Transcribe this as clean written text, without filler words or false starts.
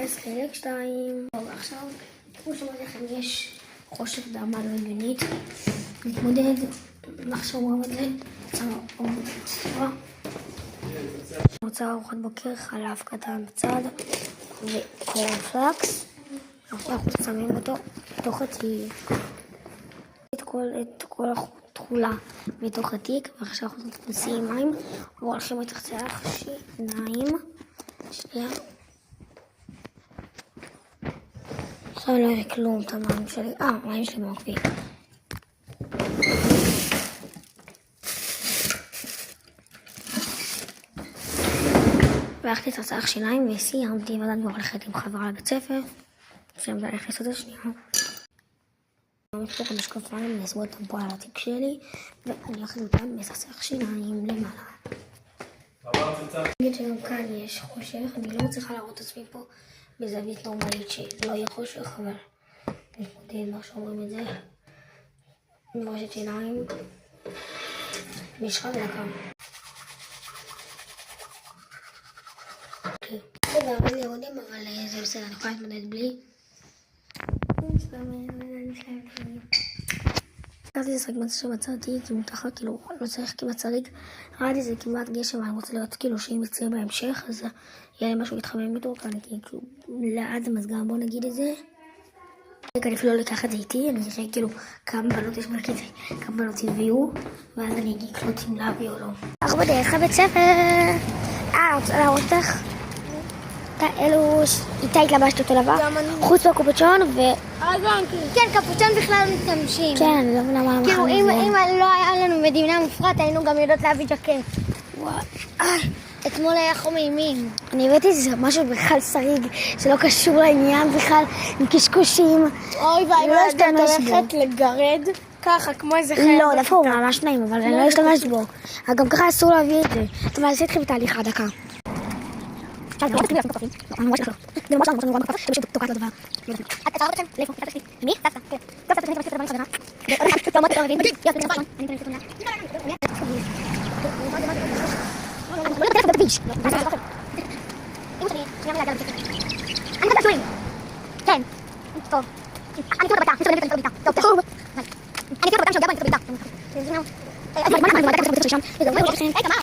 מחפש חלק 2. טוב, עכשיו, כמו שאמרתי לכם, יש חושך ברמה לא הגיונית. נתמודד, נחשוב רב את זה. אני רוצה ארוחת בוקר, חלב קטן בצד וקורנפלקס. עכשיו אנחנו שמים אותו בתוך התיק. את כל התכולה בתוך התיק, ועכשיו אנחנו נשים מים והולכים לתחצח שיניים. שנייה. עכשיו לא יהיה כלום את המים שלי. מים שלי במקביל. והלכתי לתחצח שיניים וסיימתי, ואז אני הולכת עם חברה לבית ספר. עכשיו אני הולכת לעשות את השנייה. אני אקחו את המשקפיים, אני אשים אותם פה על התיק שלי, ואני הולכת אותם לתחצח שיניים למעלה. נגיד שגם כאן יש חושך, אני לא מצליחה להראות את עצמי פה בזווית נורמלית שלא יהיה חושך, אבל נתמודד מה שאומרים את זה. נברשת שיניים, משחה ודקה. זה הרבה ירודים, אבל זה בסדר, אני יכולה להתמודד בלי. קראתי לשחק מצא שמצאתי, כי מותחה, כאילו, לא צריך כמעט צריך. ראיתי זה כמעט גשם, ואני רוצה לראות כאילו שאם יצא בהמשך, אז יהיה לי משהו להתחמם איתו, כי אני כאילו לעד המזגן, בוא נגיד את זה. אני אפילו לא לקח את זה איתי, אני אראה כאילו כמה בנות יש בלקית, כמה בנות הביאו, ואז אני אגיד לא רוצים להביא או לא. אנחנו בדרך לבית ספר. אני רוצה להראות לך. אלו, איתה התלבשת אותו דבר, חוץ מהקופוצ'ון כן, קפוצ'ון בכלל מתמששים. כן, אני לא מבינה מה כאילו, אם לא היה לנו מדינה מופרט, היינו גם יודעות להביא ג'קט. וואי. אתמול היה חום אימים. אני הבאתי איזה משהו בכלל שריג, שלא קשור לעניין בכלל, עם קשקושים. אוי ואי, לא הולכת לגרד ככה, כמו איזה חייל. לא, דווקא הוא ממש נעים, אבל אני לא אשתמש בו. גם ככה אסור להביא את זה. אתה מעשה אתכם בתהליך דקה. אני ממש לא מקפים. אני ממש לא. זה ממש לא מקפים. זה פשוט תוקעת לדבר. את רוצה אותם? לאיפה? מי? סבתא. סבתא, אני רוצה לדבר עם חברה. לא אמרתי לא מבין. יופי, זה נכון. אני אתן לי סרטון. אני חושבת שורים. כן. טוב. אני קוראת בביתה. אני קוראת בביתה. טוב, טוב. אני קוראת בביתה. אני קוראת בביתה.